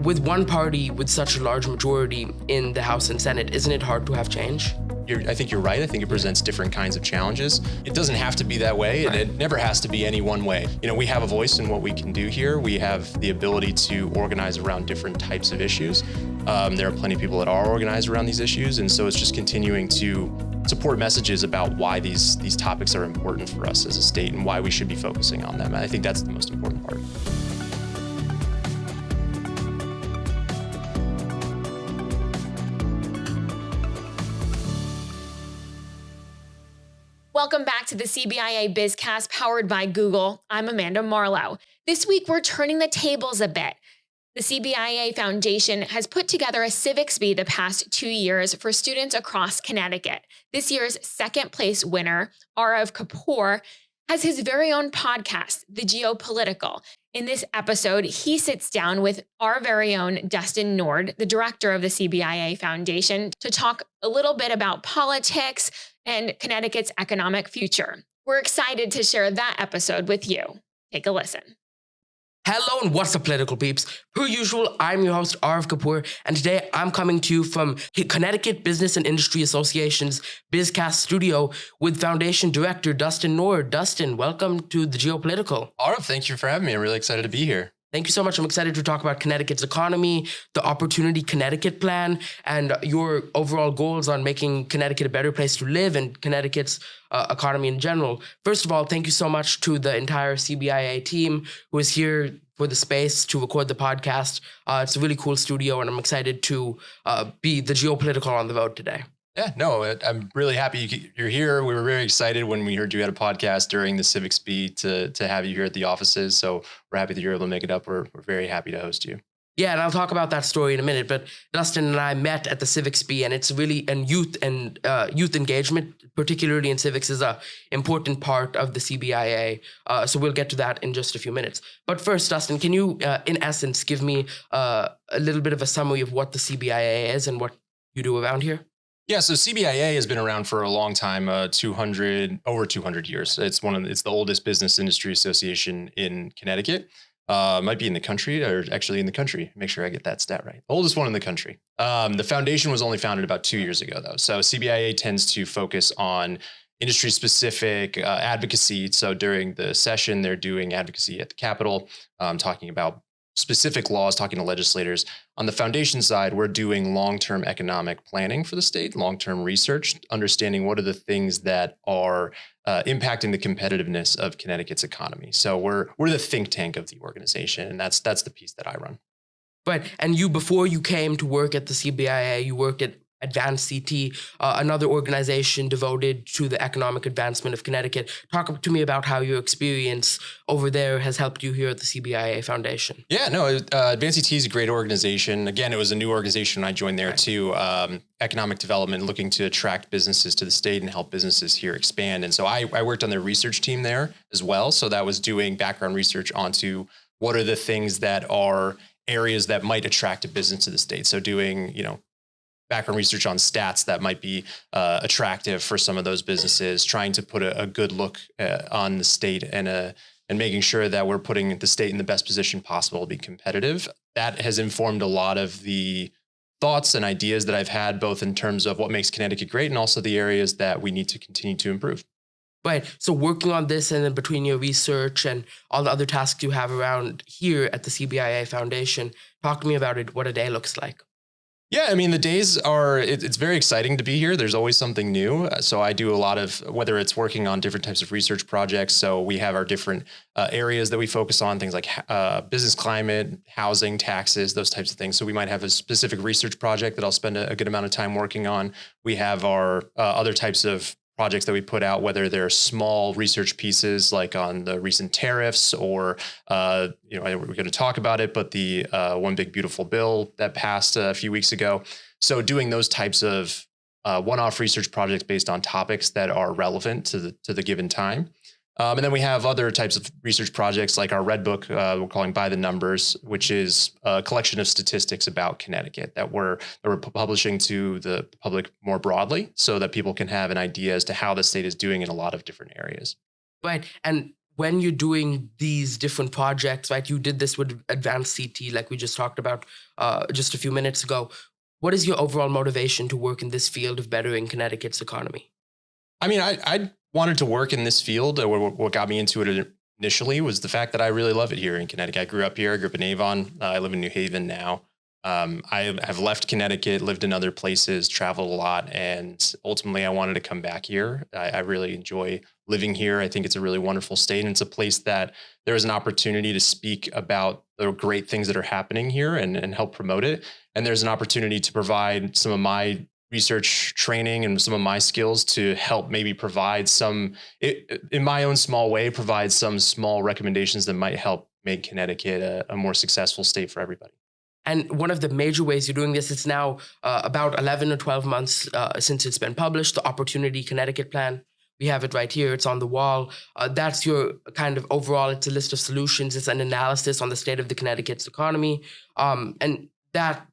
with one party with such a large majority in the House and Senate, isn't it hard to have change? I think you're right. I think it presents different kinds of challenges. It doesn't have to be that way, and it never has to be any one way. We have a voice in what we can do here. We have the ability to organize around different types of issues. There are plenty of people that are organized around these issues, and so it's just continuing to support messages about why these topics are important for us as a state and why we should be focusing on them. And I think that's the most important part. Welcome back to the CBIA BizCast powered by Google. I'm Amanda Marlowe. This week, we're turning the tables a bit. The CBIA Foundation has put together a Civics Bee the past 2 years for students across Connecticut. This year's second place winner, Arav Kapoor, has his very own podcast, The GeoPolitical. In this episode, he sits down with our very own Dustin Nord, the director of the CBIA Foundation, to talk a little bit about politics and Connecticut's economic future. We're excited to share that episode with you. Take a listen. Hello and what's up, political peeps? Per usual, I'm your host, Arav Kapoor, and today I'm coming to you from Connecticut Business and Industry Association's BizCast studio with Foundation Director Dustin Nord. Dustin, welcome to the GeoPolitical. Arav, thank you for having me. I'm really excited to be here. Thank you so much. I'm excited to talk about Connecticut's economy, the Opportunity Connecticut Plan, and your overall goals on making Connecticut a better place to live and Connecticut's economy in general. First of all, thank you so much to the entire CBIA team who is here for the space to record the podcast. It's a really cool studio, and I'm excited to be the GeoPolitical on the road today. Yeah, no, I'm really happy you're here. We were very excited when we heard you had a podcast during the Civics Bee to have you here at the offices. So we're happy that you're able to make it up. We're very happy to host you. Yeah, and I'll talk about that story in a minute. But Dustin and I met at the Civics Bee, and it's really youth engagement, particularly in civics, is a important part of the CBIA. So we'll get to that in just a few minutes. But first, Dustin, can you, in essence, give me a little bit of a summary of what the CBIA is and what you do around here? Yeah, so CBIA has been around for a long time, over 200 years. It's the oldest business industry association in Connecticut. Might be in the country, or actually in the country. Make sure I get that stat right. Oldest one in the country. The foundation was only founded about 2 years ago, though. So CBIA tends to focus on industry-specific advocacy. So during the session, they're doing advocacy at the Capitol, talking about specific laws, talking to legislators. On the foundation side, we're doing long-term economic planning for the state, long-term research, understanding what are the things that are impacting the competitiveness of Connecticut's economy. So we're the think tank of the organization, and that's the piece that I run. Right, and before you came to work at the CBIA, you worked at Advanced CT, another organization devoted to the economic advancement of Connecticut. Talk to me about how your experience over there has helped you here at the CBIA Foundation. Yeah, no, Advanced CT is a great organization. Again, it was a new organization when I joined there too. Economic development, looking to attract businesses to the state and help businesses here expand. And so I worked on their research team there as well. So that was doing background research onto what are the things that are areas that might attract a business to the state. So doing, background research on stats that might be attractive for some of those businesses, trying to put a good look on the state and making sure that we're putting the state in the best position possible to be competitive. That has informed a lot of the thoughts and ideas that I've had, both in terms of what makes Connecticut great and also the areas that we need to continue to improve. Right. So working on this, and then between your research and all the other tasks you have around here at the CBIA Foundation, talk to me about it, what a day looks like. Yeah, I mean, the days it's very exciting to be here. There's always something new. So I do a lot of, whether it's working on different types of research projects. So we have our different areas that we focus on, things like business climate, housing, taxes, those types of things. So we might have a specific research project that I'll spend a good amount of time working on. We have our other types of projects that we put out, whether they're small research pieces like on the recent tariffs or, we're going to talk about it, but the One Big Beautiful Bill that passed a few weeks ago. So doing those types of one-off research projects based on topics that are relevant to the given time. And then we have other types of research projects like our Red Book, we're calling By the Numbers, which is a collection of statistics about Connecticut that we're publishing to the public more broadly so that people can have an idea as to how the state is doing in a lot of different areas. Right. And when you're doing these different projects, right? You did this with advanced CT, like we just talked about just a few minutes ago. What is your overall motivation to work in this field of bettering Connecticut's economy? I mean, I wanted to work in this field. What got me into it initially was the fact that I really love it here in Connecticut. I grew up here. I grew up in Avon. I live in New Haven now. I have left Connecticut, lived in other places, traveled a lot, and ultimately I wanted to come back here. I really enjoy living here. I think it's a really wonderful state, and it's a place that there is an opportunity to speak about the great things that are happening here and help promote it. And there's an opportunity to provide some of my research training and some of my skills to help maybe provide in my own small way, provide some small recommendations that might help make Connecticut a more successful state for everybody. And one of the major ways you're doing this, it's now about 11 or 12 months since it's been published, the Opportunity Connecticut Plan. We have it right here. It's on the wall. That's your kind of overall, it's a list of solutions. It's an analysis on the state of the Connecticut's economy. And that,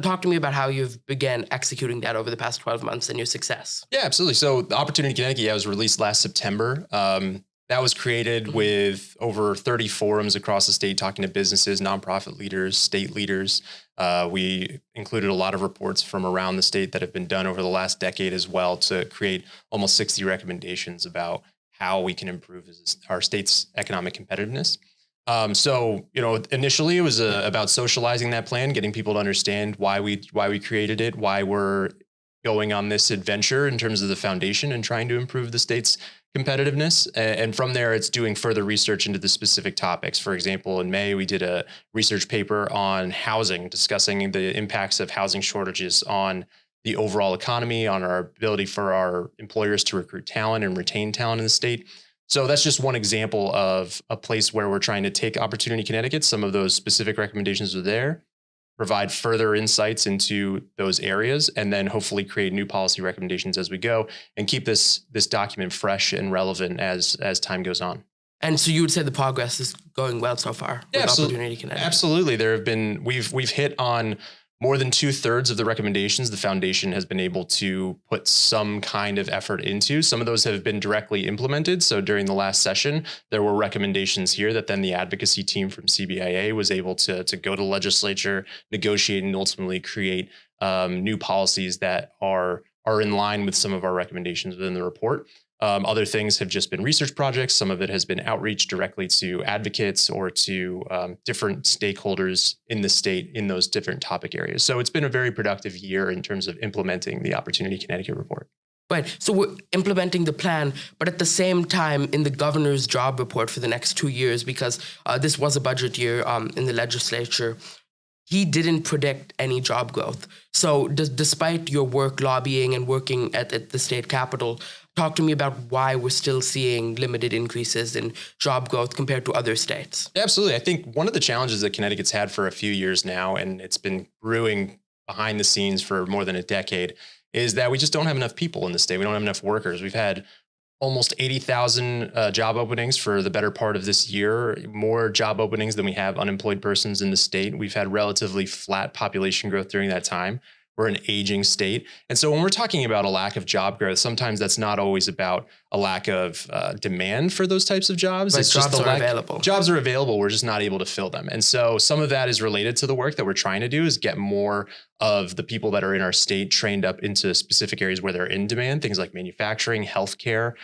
talk to me about how you've began executing that over the past 12 months and your success. Yeah, absolutely. So the Opportunity Connecticut was released last September. That was created with over 30 forums across the state, talking to businesses, nonprofit leaders, state leaders. We included a lot of reports from around the state that have been done over the last decade as well to create almost 60 recommendations about how we can improve our state's economic competitiveness. So, initially it was about socializing that plan, getting people to understand why we created it, why we're going on this adventure in terms of the foundation and trying to improve the state's competitiveness. And from there, it's doing further research into the specific topics. For example, in May, we did a research paper on housing, discussing the impacts of housing shortages on the overall economy, on our ability for our employers to recruit talent and retain talent in the state. So that's just one example of a place where we're trying to take Opportunity Connecticut. Some of those specific recommendations are there, provide further insights into those areas, and then hopefully create new policy recommendations as we go and keep this document fresh and relevant as time goes on. And so you would say the progress is going well so far with Opportunity Connecticut? Absolutely. We've hit on more than 2/3 of the recommendations the foundation has been able to put some kind of effort into. Some of those have been directly implemented. So during the last session, there were recommendations here that then the advocacy team from CBIA was able to go to the legislature, negotiate, and ultimately create new policies that are in line with some of our recommendations within the report. Other things have just been research projects. Some of it has been outreach directly to advocates or to different stakeholders in the state in those different topic areas. So it's been a very productive year in terms of implementing the Opportunity Connecticut report. Right. So we're implementing the plan, but at the same time, in the governor's job report for the next 2 years, because this was a budget year in the legislature, he didn't predict any job growth. So despite your work lobbying and working at the state capitol, talk to me about why we're still seeing limited increases in job growth compared to other states. Yeah, absolutely. I think one of the challenges that Connecticut's had for a few years now, and it's been brewing behind the scenes for more than a decade, is that we just don't have enough people in the state. We don't have enough workers. We've had almost 80,000 job openings for the better part of this year, more job openings than we have unemployed persons in the state. We've had relatively flat population growth during that time. We're an aging state. And so when we're talking about a lack of job growth, sometimes that's not always about a lack of demand for those types of jobs. But it's jobs just are available. Jobs are available. We're just not able to fill them. And so some of that is related to the work that we're trying to do is get more of the people that are in our state trained up into specific areas where they're in demand, things like manufacturing, healthcare,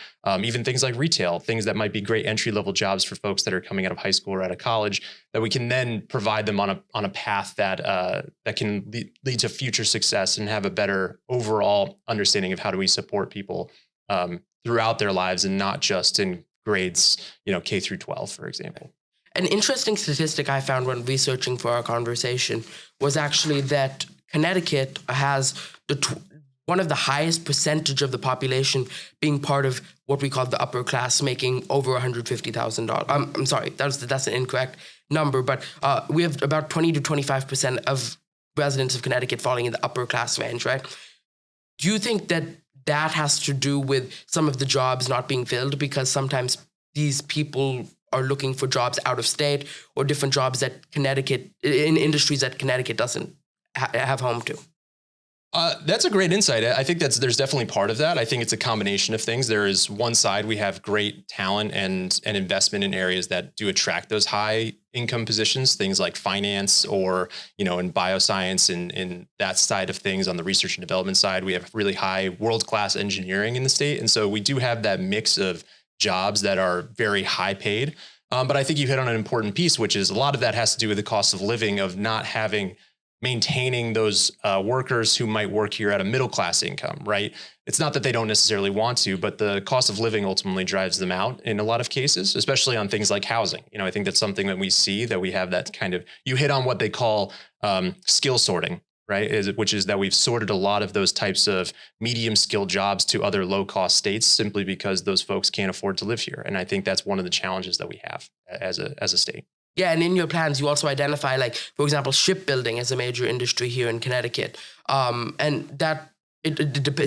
even things like retail, things that might be great entry-level jobs for folks that are coming out of high school or out of college, that we can then provide them on a path that can lead to future success and have a better overall understanding of how do we support people throughout their lives and not just in grades, K through 12, for example. An interesting statistic I found when researching for our conversation was actually that Connecticut has one of the highest percentage of the population being part of what we call the upper class, making over $150,000. I'm sorry, that's an incorrect number, but we have about 20 to 25% of residents of Connecticut falling in the upper class range, right? Do you think that has to do with some of the jobs not being filled because sometimes these people are looking for jobs out of state or different jobs that Connecticut, in industries that Connecticut doesn't have home to? That's a great insight. I think there's definitely part of that. I think it's a combination of things. There is one side, we have great talent and investment in areas that do attract those high income positions, things like finance or, in bioscience and in that side of things. On the research and development side, we have really high world-class engineering in the state. And so we do have that mix of jobs that are very high paid. But I think you hit on an important piece, which is a lot of that has to do with the cost of living, of not maintaining those workers who might work here at a middle class income, right? It's not that they don't necessarily want to, but the cost of living ultimately drives them out in a lot of cases, especially on things like housing. I think that's something that we see, that we have that kind of, you hit on what they call skill sorting, right? Which is that we've sorted a lot of those types of medium skilled jobs to other low cost states simply because those folks can't afford to live here. And I think that's one of the challenges that we have as a state. Yeah, and in your plans, you also identify, like, for example, shipbuilding as a major industry here in Connecticut. And that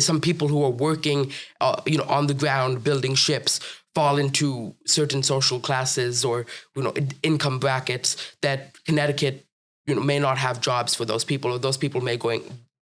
some people who are working, on the ground building ships fall into certain social classes or, income brackets that Connecticut, may not have jobs for those people, or those people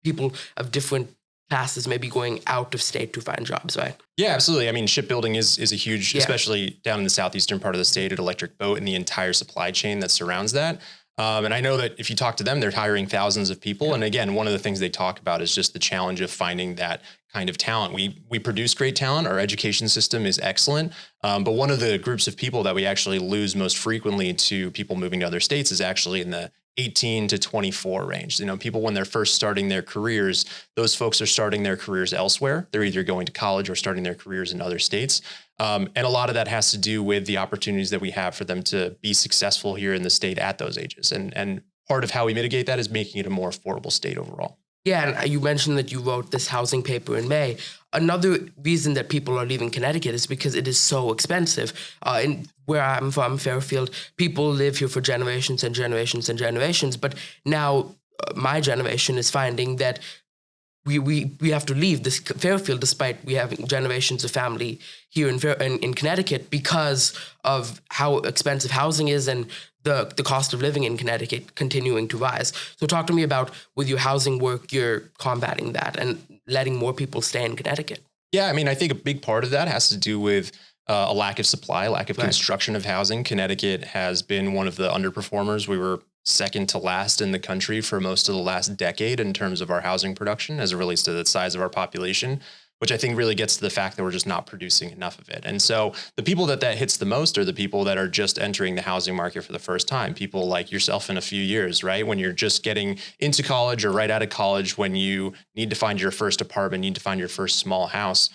people of different classes may be going out of state to find jobs, right? Yeah, absolutely. I mean, shipbuilding is a huge, especially down in the southeastern part of the state, at Electric Boat and the entire supply chain that surrounds that. And I know that if you talk to them, they're hiring thousands of people. Yeah. And again, one of the things they talk about is just the challenge of finding that kind of talent. We produce great talent. Our education system is excellent. But one of the groups of people that we actually lose most frequently to people moving to other states is actually in the 18 to 24 range. People, when they're first starting their careers, those folks are starting their careers elsewhere. They're either going to college or starting their careers in other states. And a lot of that has to do with the opportunities that we have for them to be successful here in the state at those ages. And part of how we mitigate that is making it a more affordable state overall. Yeah, and you mentioned that you wrote this housing paper in May. Another reason that people are leaving Connecticut is because it is so expensive. In where I'm from, Fairfield, people live here for generations and generations and generations. But now my generation is finding that we have to leave this Fairfield despite we having generations of family here in Connecticut because of how expensive housing is and the cost of living in Connecticut continuing to rise. So talk to me about, with your housing work, you're combating that and letting more people stay in Connecticut. Yeah, I mean, I think a big part of that has to do with a lack of supply, lack of construction of housing. Connecticut has been one of the underperformers. We were second to last in the country for most of the last decade in terms of our housing production as it relates to the size of our population, which I think really gets to the fact that we're just not producing enough of it. And so the people that hits the most are the people that are just entering the housing market for the first time. People like yourself in a few years, right? When you're just getting into college or right out of college, when you need to find your first apartment, need to find your first small house.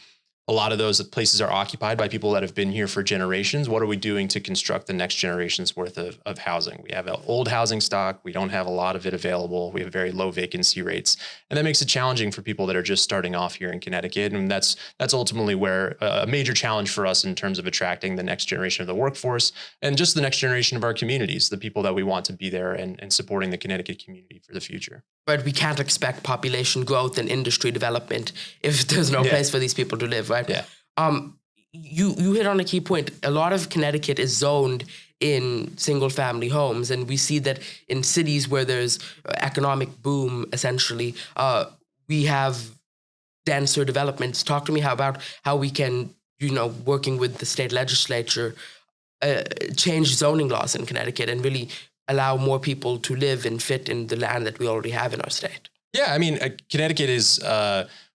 A lot of those places are occupied by people that have been here for generations. What are we doing to construct the next generation's worth of housing? We have an old housing stock. We don't have a lot of it available. We have very low vacancy rates. And that makes it challenging for people that are just starting off here in Connecticut. And that's ultimately where a major challenge for us in terms of attracting the next generation of the workforce and just the next generation of our communities, the people that we want to be there and supporting the Connecticut community for the future. But we can't expect population growth and industry development if there's no place for these people to live, right? Yeah. You hit on a key point. A lot of Connecticut is zoned in single family homes. And we see that in cities where there's economic boom, essentially, we have denser developments. Talk to me about how we can, working with the state legislature, change zoning laws in Connecticut and really allow more people to live and fit in the land that we already have in our state. Yeah, I mean, Connecticut is,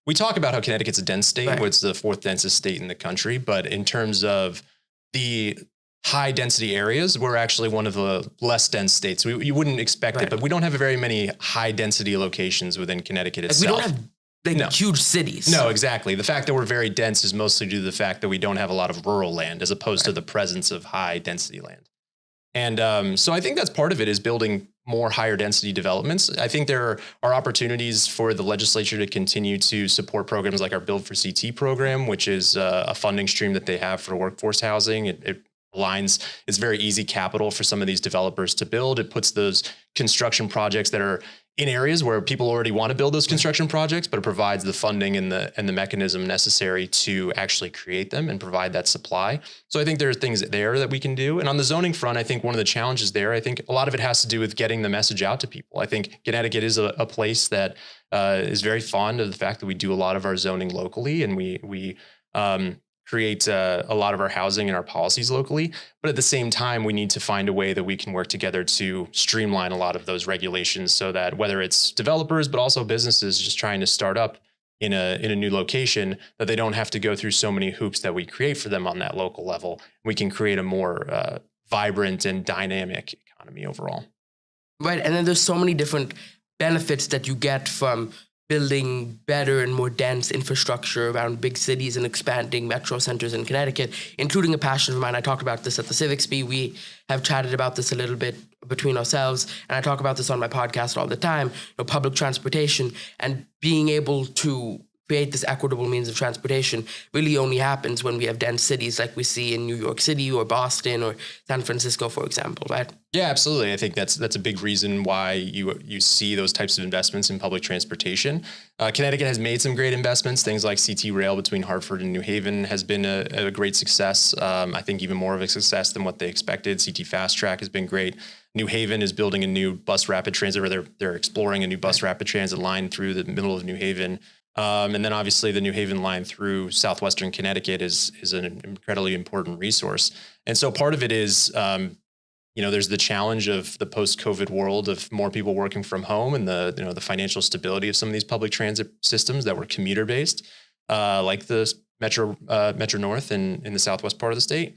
we talk about how Connecticut's a dense state, it's the fourth densest state in the country. But in terms of the high density areas, we're actually one of the less dense states. You wouldn't expect it, but we don't have very many high density locations within Connecticut itself. We don't have huge cities. No, exactly. The fact that we're very dense is mostly due to the fact that we don't have a lot of rural land as opposed to the presence of high density land. And so I think that's part of it, is building more higher density developments. I think there are opportunities for the legislature to continue to support programs like our Build for CT program, which is a funding stream that they have for workforce housing. It aligns, it's very easy capital for some of these developers to build. It puts those construction projects that are in areas where people already want to build those construction projects, but it provides the funding and the mechanism necessary to actually create them and provide that supply. So I think there are things there that we can do. And on the zoning front, I think one of the challenges there, I think a lot of it has to do with getting the message out to people. I think Connecticut is a place that is very fond of the fact that we do a lot of our zoning locally, and we create a lot of our housing and our policies locally. But at the same time, we need to find a way that we can work together to streamline a lot of those regulations so that whether it's developers, but also businesses just trying to start up in a new location, that they don't have to go through so many hoops that we create for them on that local level. We can create a more vibrant and dynamic economy overall. Right. And then there's so many different benefits that you get from building better and more dense infrastructure around big cities and expanding metro centers in Connecticut, including a passion of mine. I talked about this at the Civics Bee. We have chatted about this a little bit between ourselves, and I talk about this on my podcast all the time, public transportation, and being able to create this equitable means of transportation really only happens when we have dense cities like we see in New York City or Boston or San Francisco, for example, right? Yeah, absolutely. I think that's a big reason why you see those types of investments in public transportation. Connecticut has made some great investments. Things like CT Rail between Hartford and New Haven has been a great success. I think even more of a success than what they expected. CT Fast Track has been great. New Haven is building a new bus rapid transit, or they're exploring a new bus rapid transit line through the middle of New Haven. And then obviously the New Haven line through southwestern Connecticut is an incredibly important resource. And so part of it is, there's the challenge of the post-COVID world of more people working from home, and the financial stability of some of these public transit systems that were commuter based, like the Metro North in the southwest part of the state.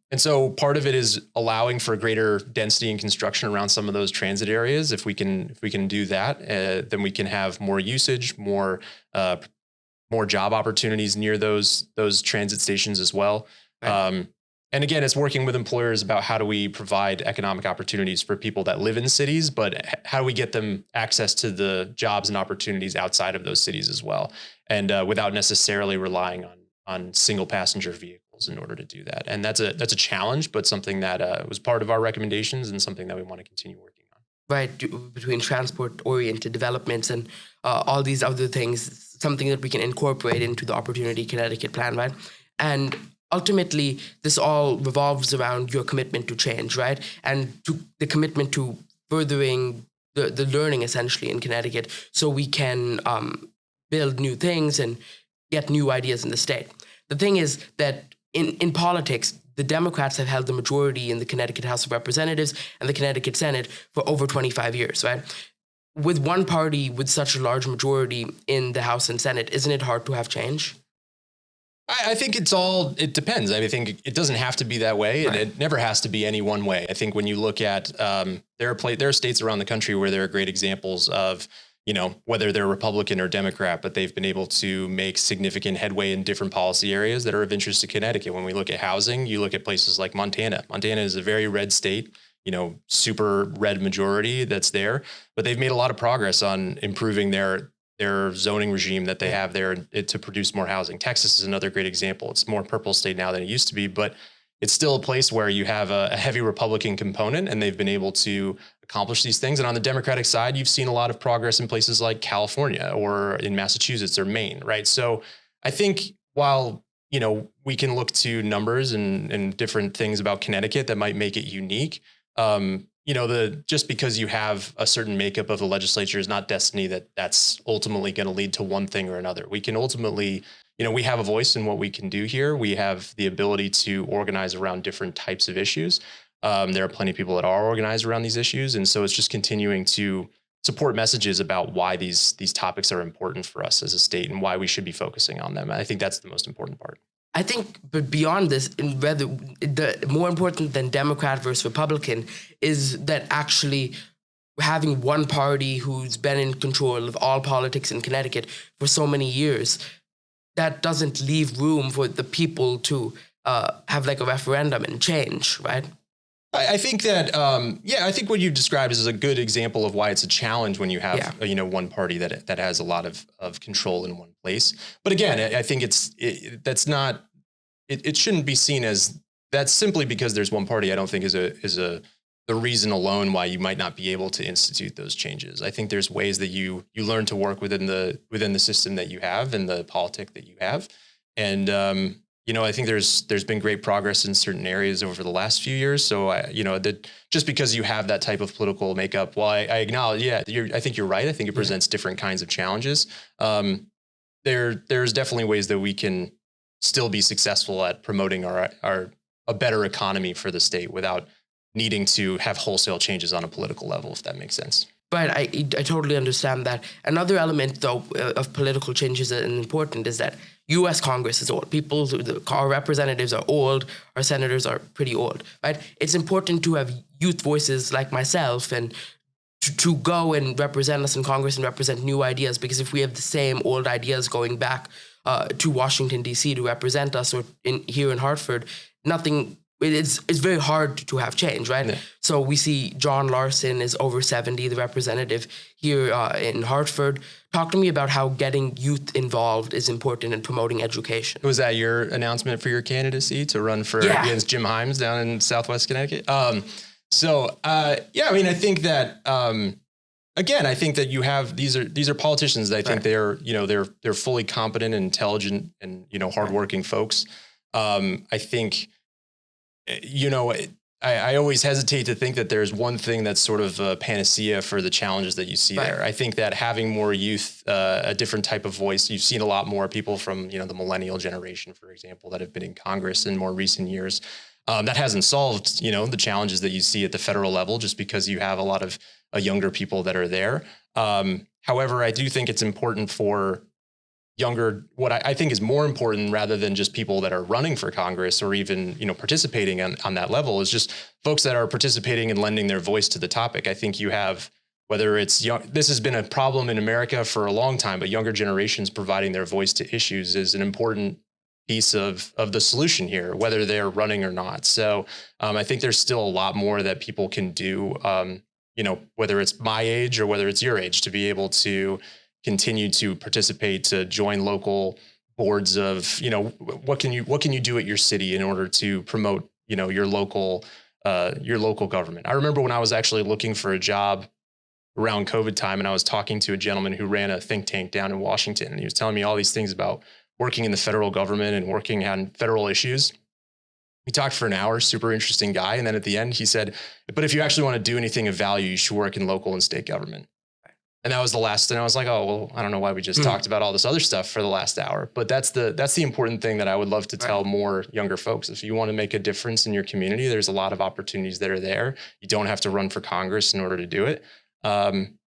And so part of it is allowing for greater density and construction around some of those transit areas. If we can do that, then we can have more usage, more job opportunities near those transit stations as well. Right. And again, it's working with employers about how do we provide economic opportunities for people that live in cities, but how do we get them access to the jobs and opportunities outside of those cities as well, and without necessarily relying on single passenger vehicles in order to do that. And that's a challenge, but something that was part of our recommendations and something that we want to continue working on. Right, between transport-oriented developments and all these other things, something that we can incorporate into the Opportunity Connecticut plan, right? And ultimately, this all revolves around your commitment to change, right? And to the commitment to furthering the learning, essentially, in Connecticut, so we can build new things and get new ideas in the state. The thing is that in politics, the Democrats have held the majority in the Connecticut House of Representatives and the Connecticut Senate for over 25 years, right? With one party with such a large majority in the House and Senate, isn't it hard to have change? I think it depends. I think it doesn't have to be that way, and it never has to be any one way. I think when you look at, there are states around the country where there are great examples of, whether they're Republican or Democrat, but they've been able to make significant headway in different policy areas that are of interest to Connecticut. When we look at housing, you look at places like Montana. Montana is a very red state, super red majority that's there, but they've made a lot of progress on improving their zoning regime that they have there to produce more housing. Texas is another great example. It's more purple state now than it used to be, but it's still a place where you have a heavy Republican component, and they've been able to accomplish these things. And on the Democratic side, you've seen a lot of progress in places like California or in Massachusetts or Maine, right? So I think while, we can look to numbers and different things about Connecticut that might make it unique, just because you have a certain makeup of the legislature is not destiny that's ultimately going to lead to one thing or another. We can ultimately, we have a voice in what we can do here. We have the ability to organize around different types of issues. There are plenty of people that are organized around these issues. And so it's just continuing to support messages about why these topics are important for us as a state and why we should be focusing on them. I think that's the most important part. I think, but beyond this, whether the more important than Democrat versus Republican is that actually having one party who's been in control of all politics in Connecticut for so many years, that doesn't leave room for the people to have like a referendum and change, right? I think that, I think what you described is a good example of why it's a challenge when you have, one party that has a lot of control in one place. But again, I think it shouldn't be seen as that's simply because there's one party. I don't think is a the reason alone why you might not be able to institute those changes. I think there's ways that you learn to work within the system that you have and the politic that you have. And, I think there's been great progress in certain areas over the last few years. So, just because you have that type of political makeup, while I acknowledge, I think you're right. I think it presents different kinds of challenges. There's definitely ways that we can still be successful at promoting a better economy for the state without needing to have wholesale changes on a political level, if that makes sense. But I totally understand that. Another element, though, of political changes that is important is that U.S. Congress is old. Our representatives are old. Our senators are pretty old, right? It's important to have youth voices like myself and to go and represent us in Congress and represent new ideas, because if we have the same old ideas going back to Washington, D.C. to represent us or here in Hartford, it's very hard to have change, right? Yeah. So we see John Larson is over 70, the representative here in Hartford. Talk to me about how getting youth involved is important in promoting education. Was that your announcement for your candidacy to run against Jim Himes down in Southwest Connecticut? I think that again, I think that you have these are politicians that I think they're fully competent and intelligent and hardworking folks. I think. I always hesitate to think that there's one thing that's sort of a panacea for the challenges that you see there. I think that having more youth, a different type of voice, you've seen a lot more people from, the millennial generation, for example, that have been in Congress in more recent years. That hasn't solved, the challenges that you see at the federal level, just because you have a lot of younger people that are there. However, I do think it's important for what I think is more important, rather than just people that are running for Congress or even, participating on that level, is just folks that are participating and lending their voice to the topic. I think you have, whether it's this has been a problem in America for a long time, but younger generations providing their voice to issues is an important piece of the solution here, whether they're running or not. So I think there's still a lot more that people can do, whether it's my age or whether it's your age, to be able to continue to participate, to join local boards of, what can you do at your city in order to promote, your local government. I remember when I was actually looking for a job around COVID time, and I was talking to a gentleman who ran a think tank down in Washington, and he was telling me all these things about working in the federal government and working on federal issues. We talked for an hour, super interesting guy. And then at the end, he said, but if you actually want to do anything of value, you should work in local and state government. And that was the last thing. I was like, oh, well, I don't know why we just talked about all this other stuff for the last hour. But that's the important thing that I would love to tell more younger folks. If you want to make a difference in your community, there's a lot of opportunities that are there. You don't have to run for Congress in order to do it.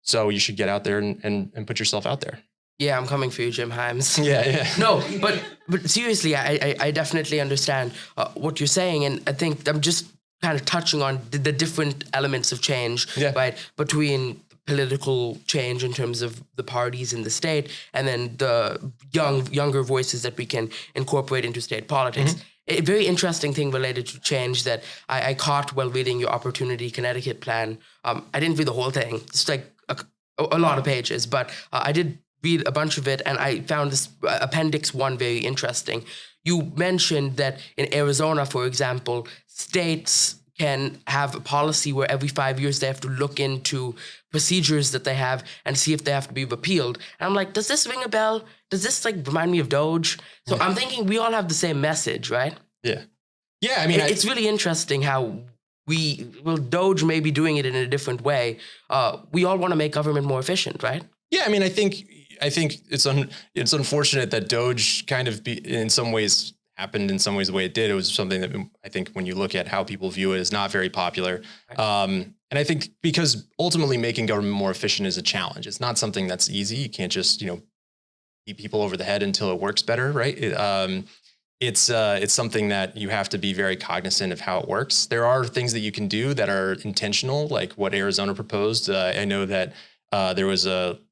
So you should get out there and put yourself out there. Yeah, I'm coming for you, Jim Himes. Yeah. No, but seriously, I definitely understand what you're saying. And I think I'm just kind of touching on the different elements of change, right, between political change in terms of the parties in the state, and then the younger voices that we can incorporate into state politics. Mm-hmm. A very interesting thing related to change that I caught while reading your Opportunity Connecticut plan. I didn't read the whole thing. It's like a lot of pages, but I did read a bunch of it, and I found this Appendix 1 very interesting. You mentioned that in Arizona, for example, states can have a policy where every 5 years they have to look into procedures that they have and see if they have to be repealed. And I'm like, does this ring a bell? Does this remind me of Doge? So I'm thinking we all have the same message, right? Yeah. Yeah, I mean, it's really interesting how Doge may be doing it in a different way. We all want to make government more efficient, right? Yeah, I mean, I think it's unfortunate that Doge kind of in some ways happened in some ways the way it did. It was something that I think when you look at how people view it is not very popular. And I think because ultimately making government more efficient is a challenge. It's not something that's easy. You can't just, beat people over the head until it works better, right? It's something that you have to be very cognizant of how it works. There are things that you can do that are intentional, like what Arizona proposed. I know that there was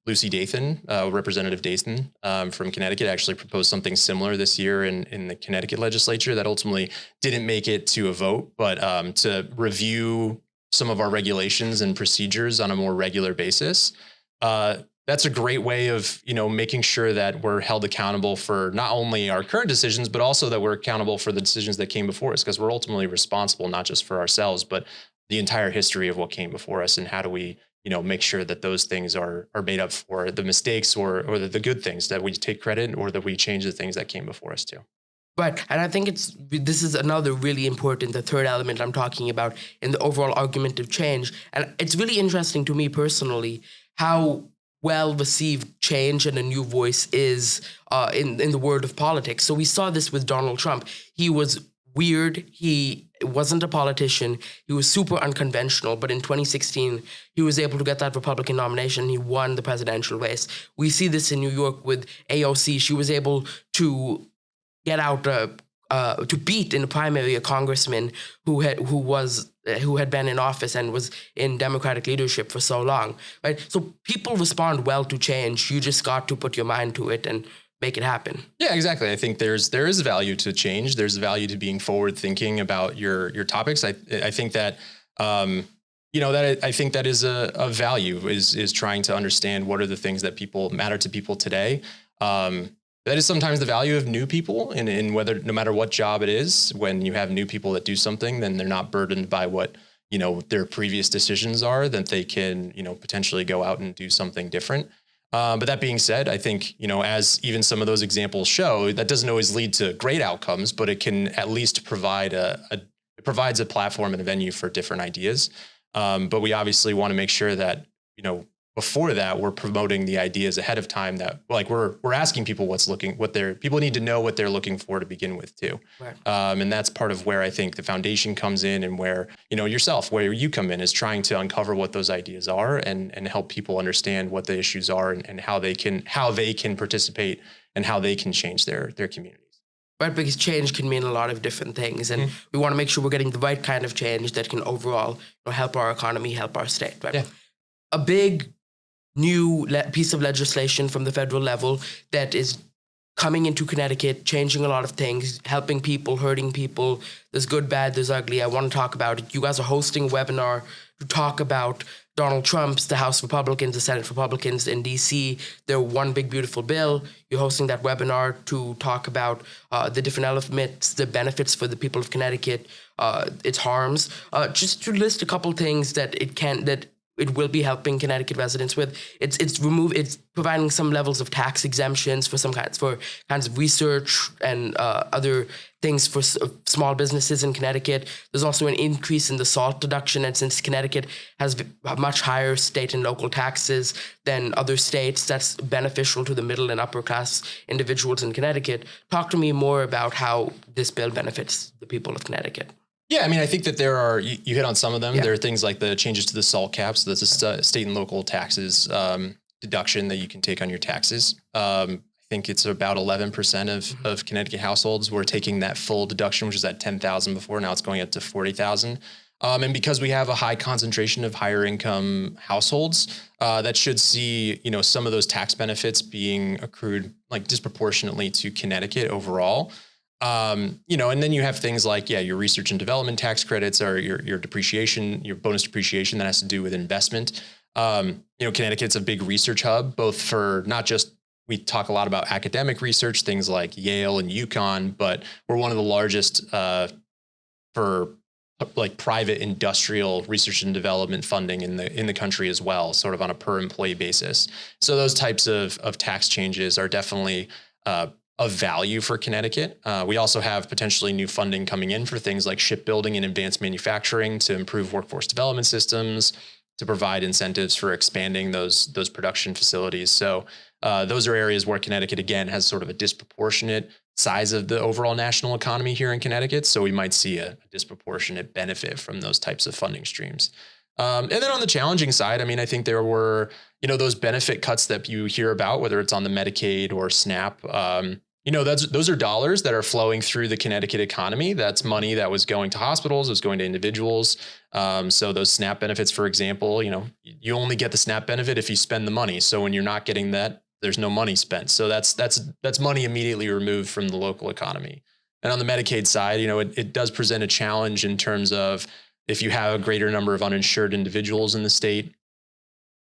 Lucy Dathan, Representative Dathan from Connecticut, actually proposed something similar this year in the Connecticut legislature that ultimately didn't make it to a vote, but to review some of our regulations and procedures on a more regular basis. That's a great way of, making sure that we're held accountable for not only our current decisions, but also that we're accountable for the decisions that came before us, because we're ultimately responsible, not just for ourselves, but the entire history of what came before us, and how do we, make sure that those things are made up for, the mistakes or the good things, that we take credit or that we change the things that came before us too. Right. And I think this is another really important, the third element I'm talking about in the overall argument of change. And it's really interesting to me personally how well received change and a new voice is in the world of politics. So we saw this with Donald Trump. He was weird. He wasn't a politician. He was super unconventional. But in 2016, he was able to get that Republican nomination. He won the presidential race. We see this in New York with AOC. She was able to get out to beat in the primary a congressman who had been in office and was in Democratic leadership for so long, right? So people respond well to change. You just got to put your mind to it and make it happen. Yeah, exactly. I think there is value to change. There's value to being forward thinking about your topics. I think that I think that is a value is trying to understand what are the things that matter to people today. That is sometimes the value of new people, in whether, no matter what job it is, when you have new people that do something, then they're not burdened by what, their previous decisions are, that they can, potentially go out and do something different. But that being said, I think, as even some of those examples show, that doesn't always lead to great outcomes, but it can at least provide it provides a platform and a venue for different ideas. But we obviously want to make sure that, before that, we're promoting the ideas ahead of time, that we're asking people people need to know what they're looking for to begin with too. Right. And that's part of where I think the foundation comes in, and where, where you come in, is trying to uncover what those ideas are and help people understand what the issues are, and how they can participate and how they can change their communities. Right, because change can mean a lot of different things, and we want to make sure we're getting the right kind of change that can overall help our economy, help our state. Right. Yeah. A big new piece of legislation from the federal level that is coming into Connecticut, changing a lot of things, helping people, hurting people. There's good, bad, there's ugly. I want to talk about it. You guys are hosting a webinar to talk about Donald Trump's, the House Republicans, the Senate Republicans in D.C., their one big beautiful bill. You're hosting that webinar to talk about the different elements, the benefits for the people of Connecticut, its harms. Just to list a couple things that it will be helping Connecticut residents with. It's providing some levels of tax exemptions for kinds of research and other things for small businesses in Connecticut. There's also an increase in the SALT deduction, and since Connecticut has much higher state and local taxes than other states, that's beneficial to the middle and upper class individuals in Connecticut. Talk to me more about how this bill benefits the people of Connecticut. Yeah, I mean, I think that there are, you hit on some of them. Yeah. There are things like the changes to the SALT caps. That's a state and local taxes deduction that you can take on your taxes. I think it's about 11% of Connecticut households were taking that full deduction, which is at $10,000 before. Now it's going up to $40,000. And because we have a high concentration of higher income households, that should see, some of those tax benefits being accrued disproportionately to Connecticut overall. And then you have things like, your research and development tax credits, or your depreciation, your bonus depreciation that has to do with investment. Connecticut's a big research hub, both for not just, we talk a lot about academic research, things like Yale and UConn, but we're one of the largest for private industrial research and development funding in the country as well, sort of on a per employee basis. So those types of tax changes are definitely of value for Connecticut. We also have potentially new funding coming in for things like shipbuilding and advanced manufacturing to improve workforce development systems, to provide incentives for expanding those production facilities. So those are areas where Connecticut, again, has sort of a disproportionate size of the overall national economy here in Connecticut. So we might see a disproportionate benefit from those types of funding streams. And then on the challenging side, I mean, I think there were, those benefit cuts that you hear about, whether it's on the Medicaid or SNAP. Those are dollars that are flowing through the Connecticut economy. That's money that was going to hospitals, was going to individuals. So those SNAP benefits, for example, you only get the SNAP benefit if you spend the money. So when you're not getting that, there's no money spent. So that's money immediately removed from the local economy. And on the Medicaid side, it does present a challenge in terms of, if you have a greater number of uninsured individuals in the state,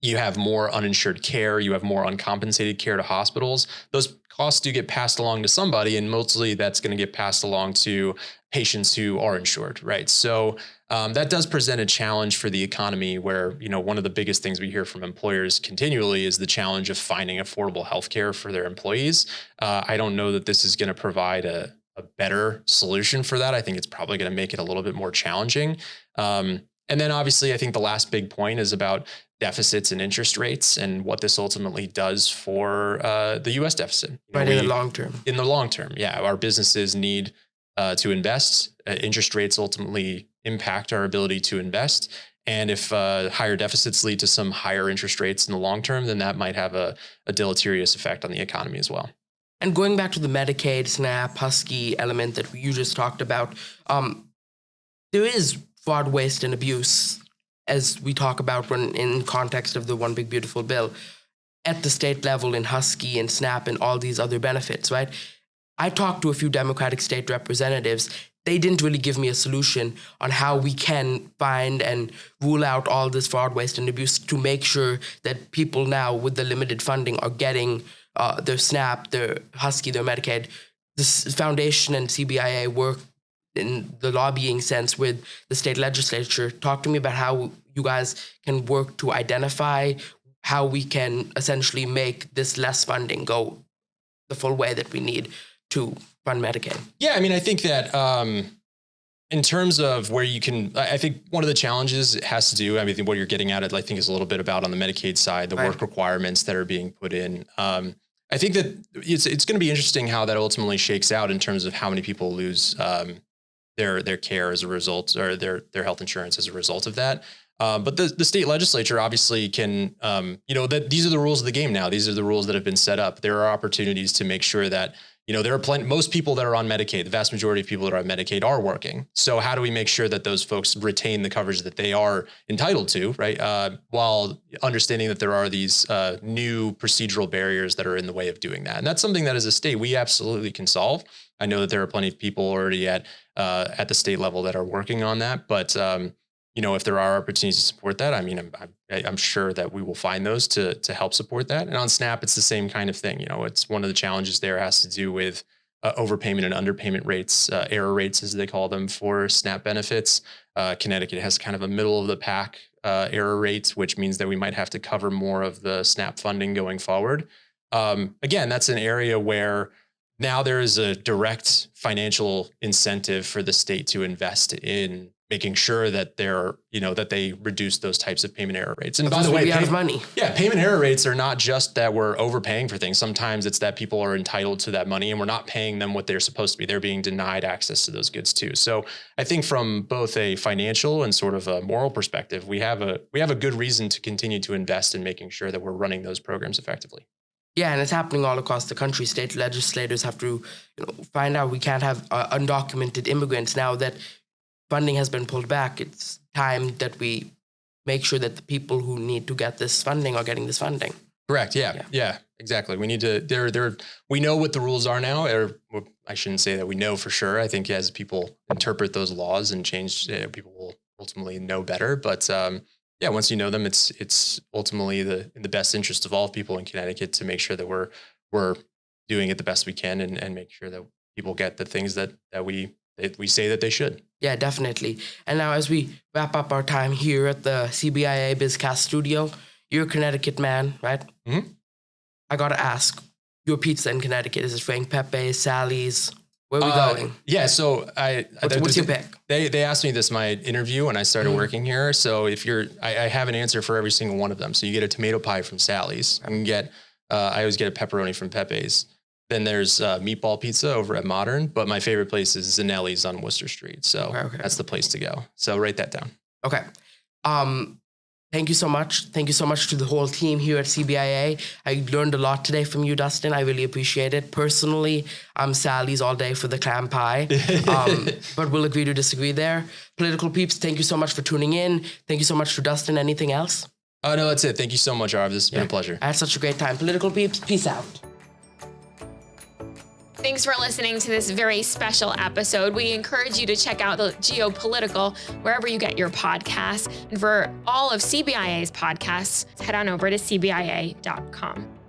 You have more uninsured care. You have more uncompensated care to hospitals. Those costs do get passed along to somebody, and mostly that's going to get passed along to patients who are insured, right? So that does present a challenge for the economy where, one of the biggest things we hear from employers continually is the challenge of finding affordable healthcare for their employees. I don't know that this is going to provide a better solution for that. I think it's probably going to make it a little bit more challenging. And then obviously, I think the last big point is about deficits and interest rates and what this ultimately does for the U.S. deficit. In the long term. In the long term, yeah. Our businesses need to invest. Interest rates ultimately impact our ability to invest. And if higher deficits lead to some higher interest rates in the long term, then that might have a deleterious effect on the economy as well. And going back to the Medicaid, SNAP, Husky element that you just talked about, there is fraud, waste, and abuse, as we talk about when in context of the One Big Beautiful Bill, at the state level in Husky and SNAP and all these other benefits, right? I talked to a few Democratic state representatives. They didn't really give me a solution on how we can find and rule out all this fraud, waste, and abuse to make sure that people now with the limited funding are getting their SNAP, their Husky, their Medicaid. This foundation and CBIA work in the lobbying sense with the state legislature. Talk to me about how you guys can work to identify how we can essentially make this less funding go the full way that we need to fund Medicaid. Yeah, I mean, I think that in terms of where you can, I think one of the challenges has to do, I mean, what you're getting at, I think is a little bit about on the Medicaid side, the work requirements that are being put in. I think that it's going to be interesting how that ultimately shakes out in terms of how many people lose their care as a result, or their health insurance as a result of that. But the state legislature obviously can, that these are the rules of the game now. These are the rules that have been set up. There are opportunities to make sure that, there are most people that are on Medicaid, the vast majority of people that are on Medicaid are working. So how do we make sure that those folks retain the coverage that they are entitled to, right? While understanding that there are these new procedural barriers that are in the way of doing that. And that's something that as a state, we absolutely can solve. I know that there are plenty of people already at the state level that are working on that, but if there are opportunities to support that, I mean, I'm sure that we will find those to help support that. And on SNAP, it's the same kind of thing. It's one of the challenges there has to do with overpayment and underpayment rates, error rates, as they call them, for SNAP benefits. Connecticut has kind of a middle of the pack error rate, which means that we might have to cover more of the SNAP funding going forward. Again, that's an area where now there is a direct financial incentive for the state to invest in making sure that that they reduce those types of payment error rates. And by the way, out of money. Yeah, payment error rates are not just that we're overpaying for things. Sometimes it's that people are entitled to that money and we're not paying them what they're supposed to be. They're being denied access to those goods too. So I think from both a financial and sort of a moral perspective, we have a good reason to continue to invest in making sure that we're running those programs effectively. Yeah, and it's happening all across the country. State legislators have to find out we can't have undocumented immigrants now that funding has been pulled back. It's time that we make sure that the people who need to get this funding are getting this funding. Correct. Yeah, exactly. We need to, we know what the rules are now, or I shouldn't say that we know for sure. I think as people interpret those laws and change, people will ultimately know better. But once you know them, it's ultimately in the best interest of all people in Connecticut to make sure that we're doing it the best we can and make sure that people get the things that we say that they should. Yeah, definitely. And now as we wrap up our time here at the CBIA BizCast studio, you're a Connecticut man, right? Mm-hmm. I got to ask, your pizza in Connecticut, is it Frank Pepe's, Sally's? Where are we going? Yeah, so what's your pick? They asked me this in my interview when I started working here. So I have an answer for every single one of them. So you get a tomato pie from Sally's. I always get a pepperoni from Pepe's. Then there's meatball pizza over at Modern, but my favorite place is Zanelli's on Worcester Street. So That's the place to go. So write that down. Okay. Thank you so much. Thank you so much to the whole team here at CBIA. I learned a lot today from you, Dustin. I really appreciate it. Personally, I'm Sally's all day for the clam pie, but we'll agree to disagree there. Political peeps, thank you so much for tuning in. Thank you so much to Dustin. Anything else? Oh, no, that's it. Thank you so much, Arav. This has been a pleasure. I had such a great time. Political peeps, peace out. Thanks for listening to this very special episode. We encourage you to check out the GeoPolitical wherever you get your podcasts. And for all of CBIA's podcasts, head on over to CBIA.com.